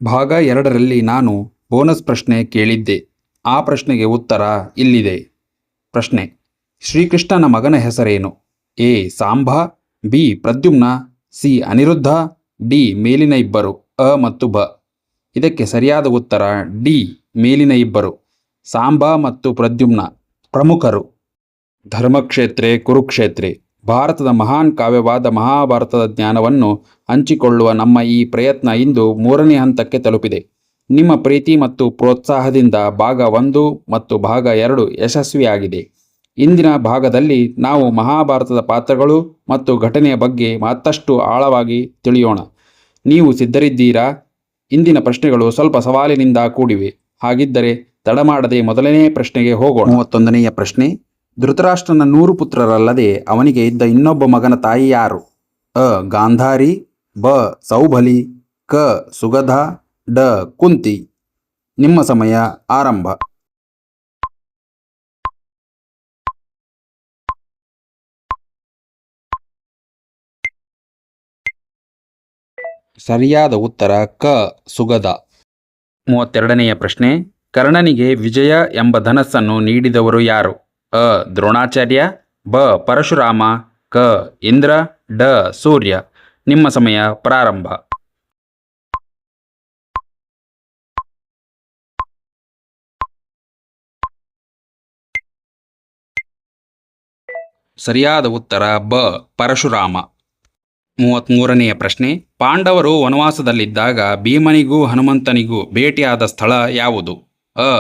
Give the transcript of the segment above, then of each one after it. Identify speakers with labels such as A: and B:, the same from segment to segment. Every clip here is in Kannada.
A: ಭಾಗ 2ರಲ್ಲಿ ನಾನು ಬೋನಸ್ ಪ್ರಶ್ನೆ ಕೇಳಿದ್ದೆ. ಆ ಪ್ರಶ್ನೆಗೆ ಉತ್ತರ ಇಲ್ಲಿದೆ. ಪ್ರಶ್ನೆ: ಶ್ರೀಕೃಷ್ಣನ ಮಗನ ಹೆಸರೇನು? A. Samba, B. Pradyumna, C. Aniruddha, D. ಮೇಲಿನ ಇಬ್ಬರು ಅ ಮತ್ತು ಬ. ಇದಕ್ಕೆ ಸರಿಯಾದ ಉತ್ತರ ಡಿ. ಮೇಲಿನ ಇಬ್ಬರು. ಸಾಂಬ ಮತ್ತು ಪ್ರದ್ಯುಮ್ನ ಪ್ರಮುಖರು. ಧರ್ಮಕ್ಷೇತ್ರೆ ಕುರುಕ್ಷೇತ್ರೆ. ಭಾರತದ ಮಹಾನ್ ಕಾವ್ಯವಾದ ಮಹಾಭಾರತದ ಜ್ಞಾನವನ್ನು ಹಂಚಿಕೊಳ್ಳುವ ನಮ್ಮ ಈ ಪ್ರಯತ್ನ ಇಂದು 3ನೇ ಹಂತಕ್ಕೆ ತಲುಪಿದೆ. ನಿಮ್ಮ ಪ್ರೀತಿ ಮತ್ತು ಪ್ರೋತ್ಸಾಹದಿಂದ ಭಾಗ 1 ಮತ್ತು ಭಾಗ 2 ಯಶಸ್ವಿಯಾಗಿದೆ. ಇಂದಿನ ಭಾಗದಲ್ಲಿ ನಾವು ಮಹಾಭಾರತದ ಪಾತ್ರಗಳು ಮತ್ತು ಘಟನೆಯ ಬಗ್ಗೆ ಮತ್ತಷ್ಟು ಆಳವಾಗಿ ತಿಳಿಯೋಣ. ನೀವು ಸಿದ್ಧರಿದ್ದೀರಾ? ಇಂದಿನ ಪ್ರಶ್ನೆಗಳು ಸ್ವಲ್ಪ ಸವಾಲಿನಿಂದ ಕೂಡಿವೆ. ಹಾಗಿದ್ದರೆ ತಡ ಮಾಡದೆ ಮೊದಲನೇ ಪ್ರಶ್ನೆಗೆ ಹೋಗೋಣ. 31ನೆಯ ಪ್ರಶ್ನೆ: ಧೃತರಾಷ್ಟ್ರನ 100 ಪುತ್ರರಲ್ಲದೆ ಅವನಿಗೆ ಇದ್ದ ಇನ್ನೊಬ್ಬ ಮಗನ ತಾಯಿ ಯಾರು? ಅ. ಗಾಂಧಾರಿ, ಬ. ಸೌಭಲಿ, ಕ. ಸುಗಧ, ಡ. ಕುಂತಿ. ನಿಮ್ಮ ಸಮಯ ಆರಂಭ. ಸರಿಯಾದ ಉತ್ತರ ಕ. ಸುಗಧ. 32ನೆಯ ಪ್ರಶ್ನೆ: ಕರ್ಣನಿಗೆ ವಿಜಯ ಎಂಬ ಧನಸ್ಸನ್ನು ನೀಡಿದವರು ಯಾರು? ಅ. ದ್ರೋಣಾಚಾರ್ಯ, ಬ. ಪರಶುರಾಮ, ಕ. ಇಂದ್ರ, ಡ. ಸೂರ್ಯ. ನಿಮ್ಮ ಸಮಯ ಪ್ರಾರಂಭ. ಸರಿಯಾದ ಉತ್ತರ ಬ. ಪರಶುರಾಮ. 33ನೆಯ ಪ್ರಶ್ನೆ: ಪಾಂಡವರು ವನವಾಸದಲ್ಲಿದ್ದಾಗ ಭೀಮನಿಗೂ ಹನುಮಂತನಿಗೂ ಭೇಟಿಯಾದ ಸ್ಥಳ ಯಾವುದು? ಅ.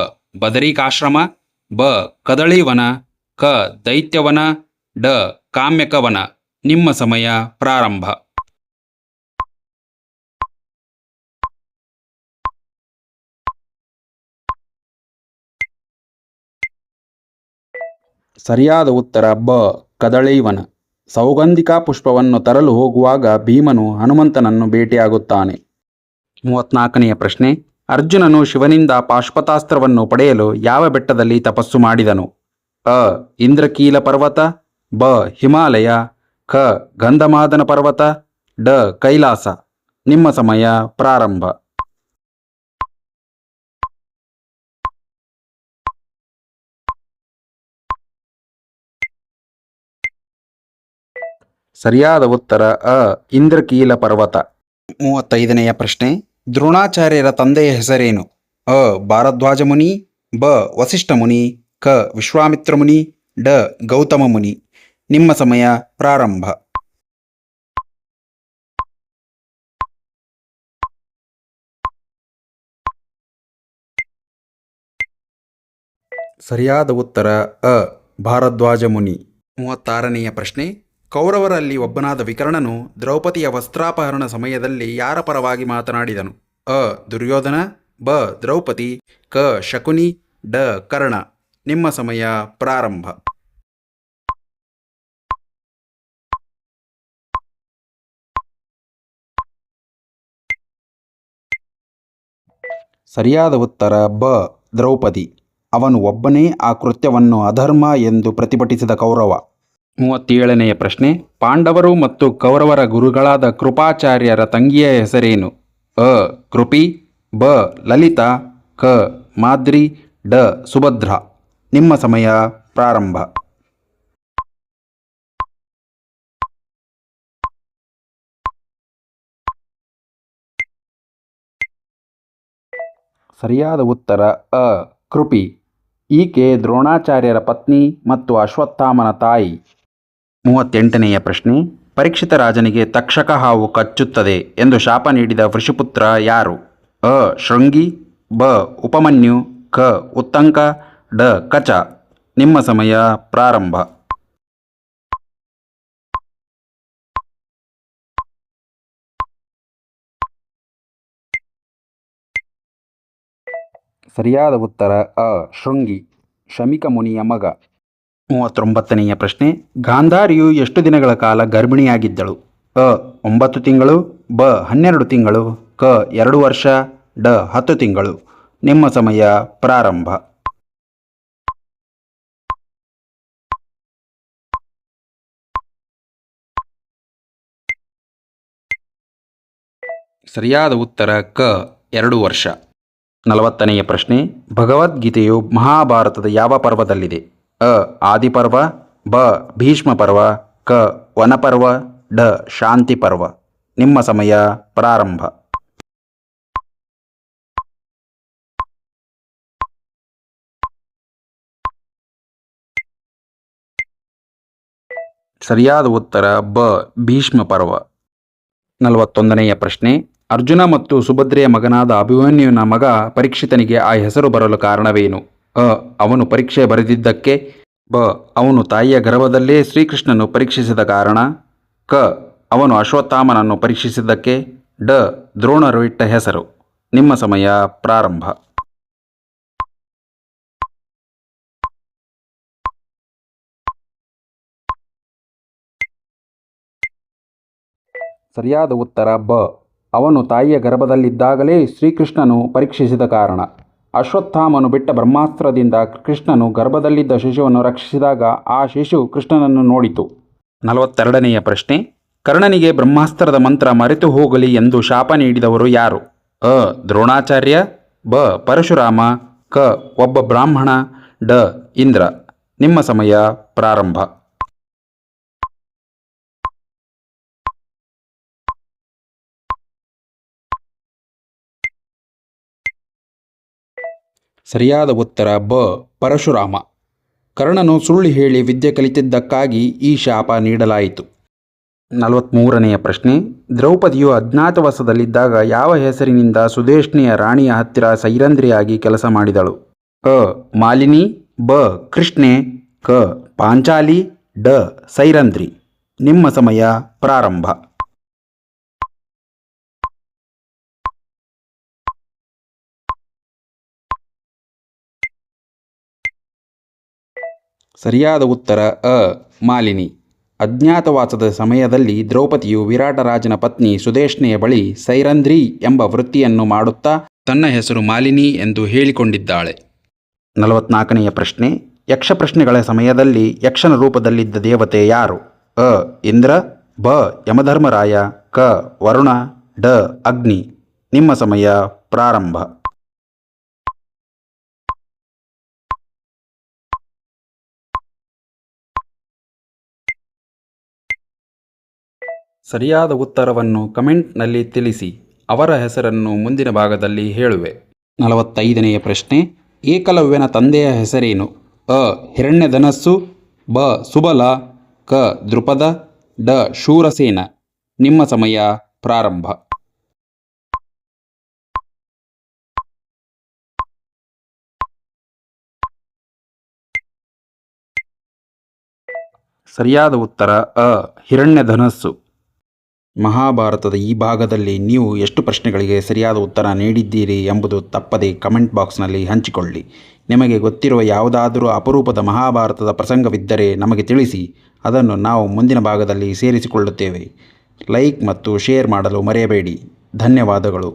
A: ಬದರಿಕಾಶ್ರಮ, ಬ. ಕದಳಿವನ, ಕ. ದೈತ್ಯವನ, ಡ. ಕಾಮ್ಯಕವನ. ನಿಮ್ಮ ಸಮಯ ಪ್ರಾರಂಭ. ಸರಿಯಾದ ಉತ್ತರ ಬ. ಕದಳಿವನ. ಸೌಗಂಧಿಕಾ ಪುಷ್ಪವನ್ನು ತರಲು ಹೋಗುವಾಗ ಭೀಮನು ಹನುಮಂತನನ್ನು ಭೇಟಿಯಾಗುತ್ತಾನೆ. 34ನೆಯ ಪ್ರಶ್ನೆ: ಅರ್ಜುನನು ಶಿವನಿಂದ ಪಾಶುಪತಾಸ್ತ್ರವನ್ನು ಪಡೆಯಲು ಯಾವ ಬೆಟ್ಟದಲ್ಲಿ ತಪಸ್ಸು ಮಾಡಿದನು? ಅ. ಇಂದ್ರಕೀಲ ಪರ್ವತ, ಬ. ಹಿಮಾಲಯ, ಕ. ಗಂಧಮಾದನ ಪರ್ವತ, ಡ. ಕೈಲಾಸ. ನಿಮ್ಮ ಸಮಯ ಪ್ರಾರಂಭ. ಸರಿಯಾದ ಉತ್ತರ ಅ. ಇಂದ್ರಕೀಲ ಪರ್ವತ. 35ನೆಯ ಪ್ರಶ್ನೆ: ದ್ರೋಣಾಚಾರ್ಯರ ತಂದೆಯ ಹೆಸರೇನು? ಅ. ಭಾರದ್ವಾಜ ಮುನಿ, ಬ. ವಸಿಷ್ಠ ಮುನಿ, ಕ. ವಿಶ್ವಾಮಿತ್ರ ಮುನಿ, ಡ. ಗೌತಮ ಮುನಿ. ನಿಮ್ಮ ಸಮಯ ಪ್ರಾರಂಭ. ಸರಿಯಾದ ಉತ್ತರ ಅ. ಭಾರದ್ವಾಜ ಮುನಿ. 36ನೆಯ ಪ್ರಶ್ನೆ: ಕೌರವರಲ್ಲಿ ಒಬ್ಬನಾದ ವಿಕರ್ಣನು ದ್ರೌಪದಿಯ ವಸ್ತ್ರಾಪಹರಣ ಸಮಯದಲ್ಲಿ ಯಾರ ಪರವಾಗಿ ಮಾತನಾಡಿದನು? ಅ. ದುರ್ಯೋಧನ, ಬ. ದ್ರೌಪದಿ, ಕ. ಶಕುನಿ, ಡ. ಕರ್ಣ. ನಿಮ್ಮ ಸಮಯ ಪ್ರಾರಂಭ. ಸರಿಯಾದ ಉತ್ತರ ಬ. ದ್ರೌಪದಿ. ಅವನು ಒಬ್ಬನೇ ಆ ಕೃತ್ಯವನ್ನು ಅಧರ್ಮ ಎಂದು ಪ್ರತಿಭಟಿಸಿದ ಕೌರವ. 37ನೆಯ ಪ್ರಶ್ನೆ: ಪಾಂಡವರು ಮತ್ತು ಕೌರವರ ಗುರುಗಳಾದ ಕೃಪಾಚಾರ್ಯರ ತಂಗಿಯ ಹೆಸರೇನು? ಅ. ಕೃಪಿ, ಬ. ಲಲಿತಾ, ಕ. ಮಾದ್ರಿ, ಡ. ಸುಭದ್ರ. ನಿಮ್ಮ ಸಮಯ ಪ್ರಾರಂಭ. ಸರಿಯಾದ ಉತ್ತರ ಅ. ಕೃಪಿ. ಈಕೆ ದ್ರೋಣಾಚಾರ್ಯರ ಪತ್ನಿ ಮತ್ತು ಅಶ್ವತ್ಥಾಮನ ತಾಯಿ. 38ನೆಯ ಪ್ರಶ್ನೆ: ಪರೀಕ್ಷಿತ ರಾಜನಿಗೆ ತಕ್ಷಕ ಹಾವು ಕಚ್ಚುತ್ತದೆ ಎಂದು ಶಾಪ ನೀಡಿದ ವೃಷಪುತ್ರ ಯಾರು? ಅ. ಶೃಂಗಿ, ಬ. ಉಪಮನ್ಯು, ಕ. ಉತ್ತಂಕ, ಡ. ಕಚ. ನಿಮ್ಮ ಸಮಯ ಪ್ರಾರಂಭ. ಸರಿಯಾದ ಉತ್ತರ ಅ. ಶೃಂಗಿ, ಶಮಿಕ ಮುನಿಯ ಮಗ. 39ನೆಯ ಪ್ರಶ್ನೆ: ಗಾಂಧಾರಿಯು ಎಷ್ಟು ದಿನಗಳ ಕಾಲ ಗರ್ಭಿಣಿಯಾಗಿದ್ದಳು? ಅ. 9 ತಿಂಗಳು, ಬ. 12 ತಿಂಗಳು, ಕ. 2 ವರ್ಷ, ಡ. 10 ತಿಂಗಳು. ನಿಮ್ಮ ಸಮಯ ಪ್ರಾರಂಭ. ಸರಿಯಾದ ಉತ್ತರ ಕ. 2 ವರ್ಷ. 40ನೆಯ ಪ್ರಶ್ನೆ, ಭಗವದ್ಗೀತೆಯು ಮಹಾಭಾರತದ ಯಾವ ಪರ್ವದಲ್ಲಿದೆ? ಅ. ಆದಿಪರ್ವ, ಬ. ಭೀಷ್ಮ ಪರ್ವ, ಕ. ವನಪರ್ವ, ಡ. ಶಾಂತಿ ಪರ್ವ. ನಿಮ್ಮ ಸಮಯ ಪ್ರಾರಂಭ. ಸರಿಯಾದ ಉತ್ತರ ಬ. ಭೀಷ್ಮ ಪರ್ವ. 41ನೆಯ ಪ್ರಶ್ನೆ, ಅರ್ಜುನ ಮತ್ತು ಸುಭದ್ರೆಯ ಮಗನಾದ ಅಭಿಮನ್ಯುವಿನ ಮಗ ಪರೀಕ್ಷಿತನಿಗೆ ಆ ಹೆಸರು ಬರಲು ಕಾರಣವೇನು? ಅ. ಅವನು ಪರೀಕ್ಷೆ ಬರೆದಿದ್ದಕ್ಕೆ, ಬ. ಅವನು ತಾಯಿಯ ಗರ್ಭದಲ್ಲೇ ಶ್ರೀಕೃಷ್ಣನು ಪರೀಕ್ಷಿಸಿದ ಕಾರಣ, ಕ. ಅವನು ಅಶ್ವತ್ಥಾಮನನ್ನು ಪರೀಕ್ಷಿಸಿದ್ದಕ್ಕೆ, ಡ. ದ್ರೋಣರು ಇಟ್ಟ ಹೆಸರು. ನಿಮ್ಮ ಸಮಯ ಪ್ರಾರಂಭ. ಸರಿಯಾದ ಉತ್ತರ ಬ. ಅವನು ತಾಯಿಯ ಗರ್ಭದಲ್ಲಿದ್ದಾಗಲೇ ಶ್ರೀಕೃಷ್ಣನು ಪರೀಕ್ಷಿಸಿದ ಕಾರಣ. ಅಶ್ವತ್ಥಾಮನು ಬಿಟ್ಟ ಬ್ರಹ್ಮಾಸ್ತ್ರದಿಂದ ಕೃಷ್ಣನು ಗರ್ಭದಲ್ಲಿದ್ದ ಶಿಶುವನ್ನು ರಕ್ಷಿಸಿದಾಗ ಆ ಶಿಶು ಕೃಷ್ಣನನ್ನು ನೋಡಿತು. 42ನೆಯ ಪ್ರಶ್ನೆ, ಕರ್ಣನಿಗೆ ಬ್ರಹ್ಮಾಸ್ತ್ರದ ಮಂತ್ರ ಮರೆತು ಹೋಗಲಿ ಎಂದು ಶಾಪ ನೀಡಿದವರು ಯಾರು? ಅ. ದ್ರೋಣಾಚಾರ್ಯ, ಬ. ಪರಶುರಾಮ, ಕ. ಒಬ್ಬ ಬ್ರಾಹ್ಮಣ, ಡ. ಇಂದ್ರ. ನಿಮ್ಮ ಸಮಯ ಪ್ರಾರಂಭ. ಸರಿಯಾದ ಉತ್ತರ ಬ. ಪರಶುರಾಮ. ಕರ್ಣನು ಸುಳ್ಳು ಹೇಳಿ ವಿದ್ಯೆ ಕಲಿತಿದ್ದಕ್ಕಾಗಿ ಈ ಶಾಪ ನೀಡಲಾಯಿತು. 43ನೆಯ ಪ್ರಶ್ನೆ, ದ್ರೌಪದಿಯು ಅಜ್ಞಾತವಾಸದಲ್ಲಿದ್ದಾಗ ಯಾವ ಹೆಸರಿನಿಂದ ಸುದೇಶ್ನೆಯ ರಾಣಿಯ ಹತ್ತಿರ ಸೈರಂಧ್ರಿಯಾಗಿ ಕೆಲಸ ಮಾಡಿದಳು? ಅ. ಮಾಲಿನಿ, ಬ. ಕೃಷ್ಣೆ, ಕ. ಪಾಂಚಾಲಿ, ಡ. ಸೈರಂಧ್ರಿ. ನಿಮ್ಮ ಸಮಯ ಪ್ರಾರಂಭ. ಸರಿಯಾದ ಉತ್ತರ ಅ. ಮಾಲಿನಿ. ಅಜ್ಞಾತವಾಸದ ಸಮಯದಲ್ಲಿ ದ್ರೌಪದಿಯು ವಿರಾಟರಾಜನ ಪತ್ನಿ ಸುದೇಶ್ನೆಯ ಬಳಿ ಸೈರಂಧ್ರಿ ಎಂಬ ವೃತ್ತಿಯನ್ನು ಮಾಡುತ್ತಾ ತನ್ನ ಹೆಸರು ಮಾಲಿನಿ ಎಂದು ಹೇಳಿಕೊಂಡಿದ್ದಾಳೆ. 44ನೆಯ ಪ್ರಶ್ನೆ, ಯಕ್ಷ ಪ್ರಶ್ನೆಗಳ ಸಮಯದಲ್ಲಿ ಯಕ್ಷನ ರೂಪದಲ್ಲಿದ್ದ ದೇವತೆ ಯಾರು? ಅ. ಇಂದ್ರ, ಬ. ಯಮಧರ್ಮರಾಯ, ಕ. ವರುಣ, ಡ. ಅಗ್ನಿ. ನಿಮ್ಮ ಸಮಯ ಪ್ರಾರಂಭ. ಸರಿಯಾದ ಉತ್ತರವನ್ನು ಕಮೆಂಟ್ನಲ್ಲಿ ತಿಳಿಸಿ. ಅವರ ಹೆಸರನ್ನು ಮುಂದಿನ ಭಾಗದಲ್ಲಿ ಹೇಳುವೆ. 45ನೆಯ ಪ್ರಶ್ನೆ, ಏಕಲವ್ಯನ ತಂದೆಯ ಹೆಸರೇನು? ಅ. ಹಿರಣ್ಯಧನಸ್ಸು, ಬ. ಸುಬಲ, ಕ. ದೃಪದ, ಡ. ಶೂರಸೇನ. ನಿಮ್ಮ ಸಮಯ ಪ್ರಾರಂಭ. ಸರಿಯಾದ ಉತ್ತರ ಅ. ಹಿರಣ್ಯಧನಸ್ಸು. ಮಹಾಭಾರತದ ಈ ಭಾಗದಲ್ಲಿ ನೀವು ಎಷ್ಟು ಪ್ರಶ್ನೆಗಳಿಗೆ ಸರಿಯಾದ ಉತ್ತರ ನೀಡಿದ್ದೀರಿ ಎಂಬುದು ತಪ್ಪದೆ ಕಮೆಂಟ್ ಬಾಕ್ಸ್ನಲ್ಲಿ ಹಂಚಿಕೊಳ್ಳಿ. ನಿಮಗೆ ಗೊತ್ತಿರುವ ಯಾವುದಾದರೂ ಅಪರೂಪದ ಮಹಾಭಾರತದ ಪ್ರಸಂಗವಿದ್ದರೆ ನಮಗೆ ತಿಳಿಸಿ. ಅದನ್ನು ನಾವು ಮುಂದಿನ ಭಾಗದಲ್ಲಿ ಸೇರಿಸಿಕೊಳ್ಳುತ್ತೇವೆ. ಲೈಕ್ ಮತ್ತು ಶೇರ್ ಮಾಡಲು ಮರೆಯಬೇಡಿ. ಧನ್ಯವಾದಗಳು.